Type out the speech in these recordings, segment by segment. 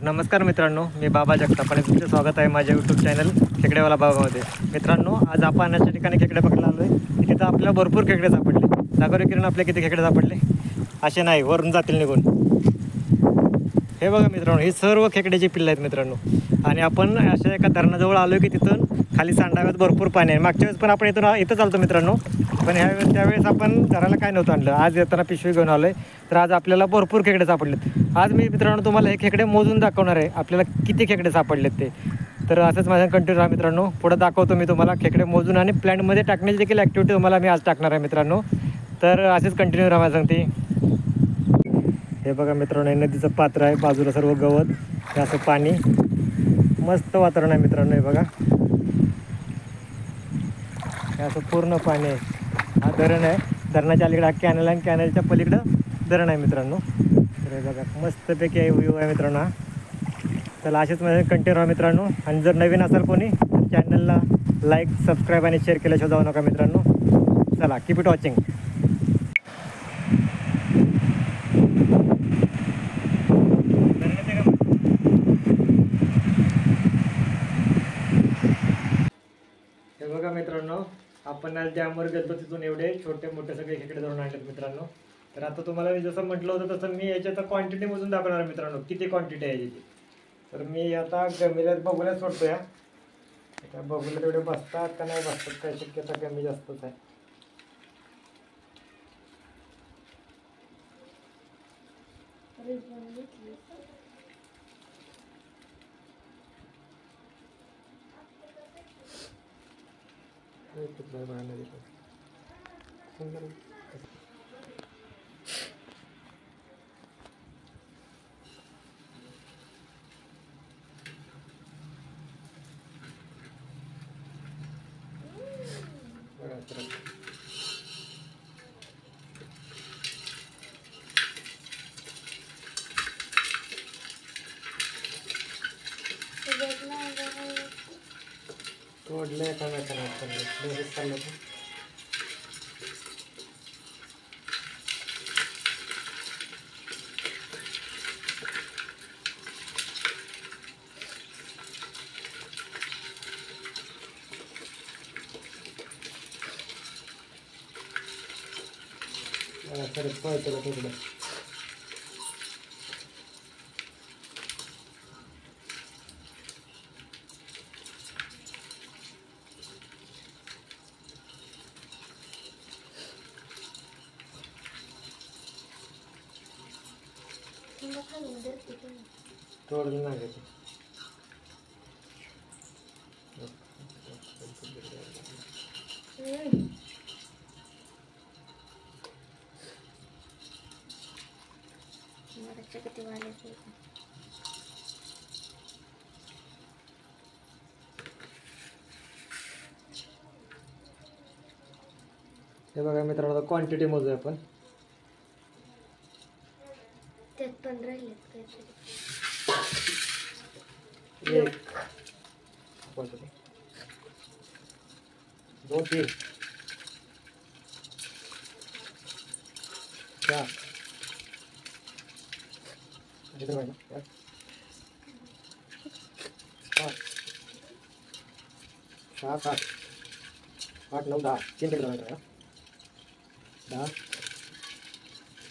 नमस्कार मित्रांनो, मी बाबा जगताप आणि तुमचं स्वागत आहे माझ्या यूट्यूब चॅनल खेकडेवाला बाबामध्ये. मित्रांनो, आज आपण अशा ठिकाणी खेकडे पकडायला आलो आहे. तिथं आपल्याला भरपूर खेकडे सापडले. दाखवले किरण आपले किती खेकडे सापडले. असे नाही वरून जातील निघून. हे बघा मित्रांनो, ही सर्व खेकड्याची पिल्लं आहेत मित्रांनो. आणि आपण अशा एका धरणाजवळ आलो की तिथून खाली सांडाव्यात भरपूर पाणी आहे. मागच्या वेळेस पण आपण इथं चालतो मित्रांनो, पण त्यावेळेस आपण घराला काय नव्हतं आणलं. आज येताना पिशवी घेऊन आलो आहे, तर आज आपल्याला भरपूर खेकडे सापडलेत. आज मी मित्रांनो तुम्हाला हे खेकडे मोजून दाखवणार आहे, आपल्याला किती खेकडे सापडलेत ते. तर असंच माझ्या कंटिन्यू राहा मित्रांनो. पुढं दाखवतो मी तुम्हाला खेकडे मोजून आणि प्लॅन्टमध्ये टाकण्याची देखील ॲक्टिव्हिटी तुम्हाला मी आज टाकणार आहे मित्रांनो. तर असेच कंटिन्यू राहा माझ्या सांगते. हे बघा मित्रांनो, हे नदीचं पात्र आहे, बाजूला सर्व गवत, हे असं पाणी, मस्त वातावरण आहे मित्रांनो. हे बघा, हे असं पूर्ण पाणी आहे. हा धरण आहे, धरणाच्या अलीकडे हा कॅनल आहे, कॅनलच्या पलीकडं धरण आहे मित्रांनो. तर हे बघा मस्तपैकी आहे व्ह्यू आहे मित्रांनो हा. चला असेच माझे कंटिन्यू राहा मित्रांनो. आणि जर नवीन असाल कोणी तर चॅनलला लाईक, सबस्क्राईब आणि शेअर केल्याशिवाय जाऊ नका मित्रांनो. चला, कीप इट वॉचिंग. हे बघा मित्रांनो, आपण आज डॅमवर गेलो, तिथून एवढे छोटे मोठे सगळे खेकडे धरून आणलेत मित्रांनो. तर आता तुम्हाला मी जसं म्हटलं होतं तसं मी याच्यात क्वांटिटी मोजून दाखवणार मित्रांनो, किती क्वांटिटी आहे याची. तर मी आता गमिल्यात बघूनच सोडतो या. त्या बघूला तेवढे बसतात का नाही बसतात काय शक्यता कमी जास्तच आहे. तोडले का नाही चाललं. खरंच पळतो तिकडे. तोडलं नाही घेतो. हे बघा मित्रांनो, क्वांटिटी मोजूया आपण. त्यात पण राहिलेत एक, 2, 3, 4, 5, 6, 7, 8, 9, 10. 3 खेकडे धरायचे. 10,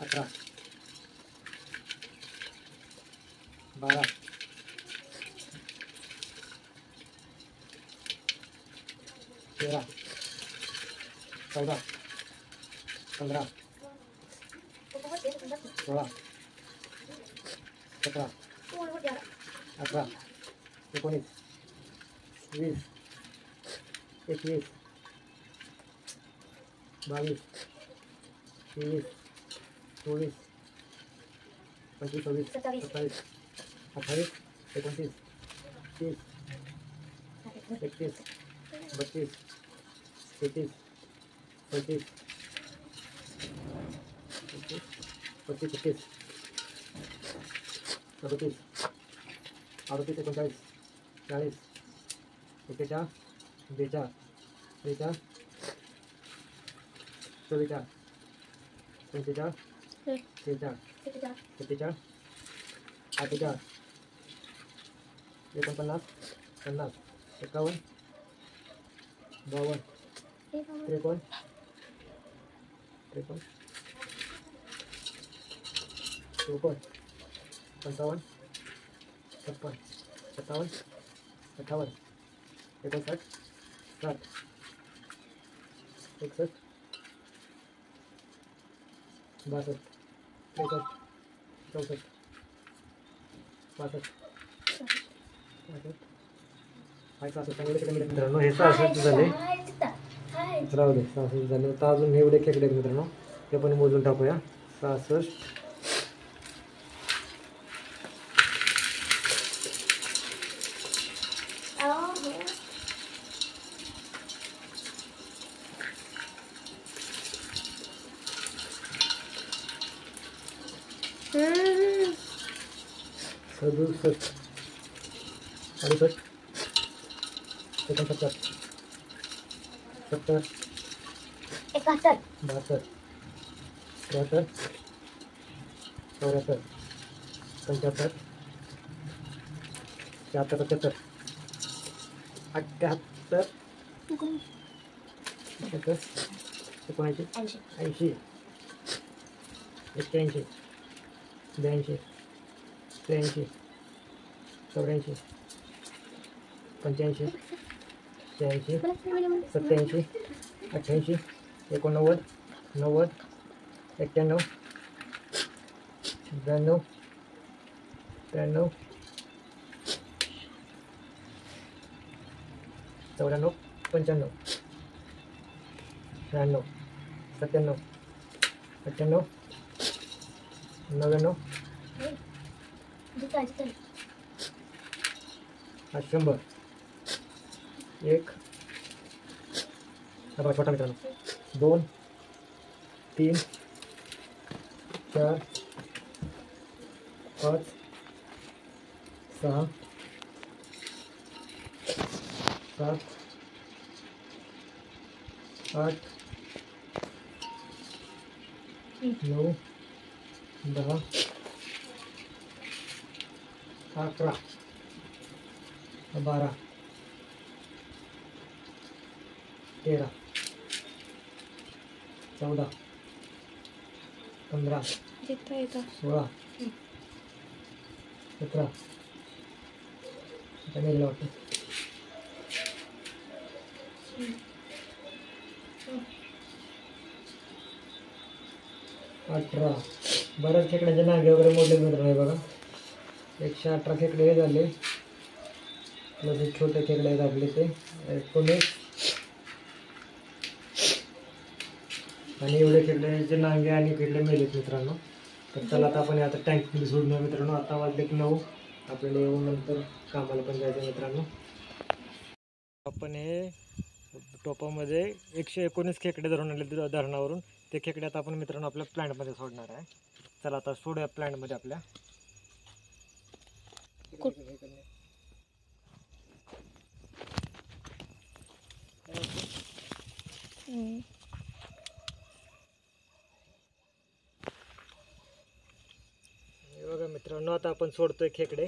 11, 12, 13, 14, 15, 16, 17, 18, 19, 20, 21, 22, 23, 24, 25, 26, 27, 28, 29, 30, 31, 32, 33, 34, 35, 36, 37, 38, 39, 40, 41, 42, 43, 44, 45, 46, 47, 48, 49 50 51 52 53 54 55 56 57 58 59 60 61 62 63 64 65 मित्रांनो हे 66 झाले. राहू दे 66 झाले. आता अजून एवढे खेकडे आहेत मित्रांनो, ते पण मोजून टाकूया. 66 67 68 एकोणसत्तर 70 71 72 73 74 75 76 77 78 79 80 81 82 83 84 85 86 87 88 89 90 91 92 93 94 95 96 97 98 99 100 एक बघा छोटा मित्रांनो 2 3 4 5 6 7 8 9 10 11 12 13 14 15 16 17 आता नाही वाटतं 18 बऱ्याच खेकड्याचे नागे वगैरे मोठे मित्र आहे बघा. 118 खेकडे हे झाले, प्लस एक छोटे खेकडे आहेत आपले ते 19 आणि एवढे खेकड्याचे नांगे आणि खेकडे मेलेत मित्रांनो. तर चला आता आपण आता टँकमध्ये सोडूया मित्रांनो. आता वाजले 9, आपल्याला येऊन नंतर कामाला पण जायचं मित्रांनो. आपण हे टोपामध्ये 119 खेकडे धरून आले धरणावरून. ते खेकडे आता आपण मित्रांनो आपल्या प्लॅन्टमध्ये सोडणार आहे. चला आता सोडूया प्लॅन्टमध्ये आपल्या. बघा मित्रांनो आता आपण सोडतोय खेकडे.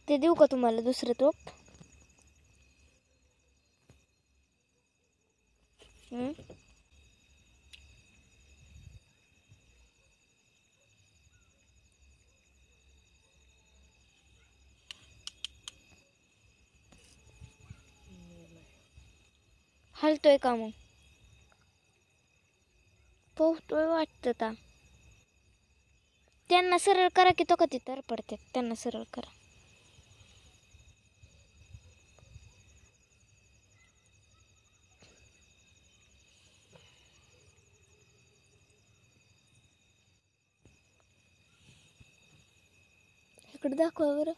ते देऊ का तुम्हाला दुसरं टोप? हलतोय का मग? पोहतोय वाटतं ता. त्यांना सरळ करा की तो कधी तर पडतात. त्यांना सरळ करा. इकडे दाखवा बरं.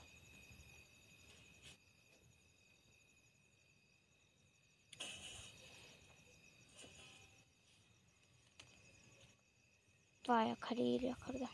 पायाखाली एरिया खरदा.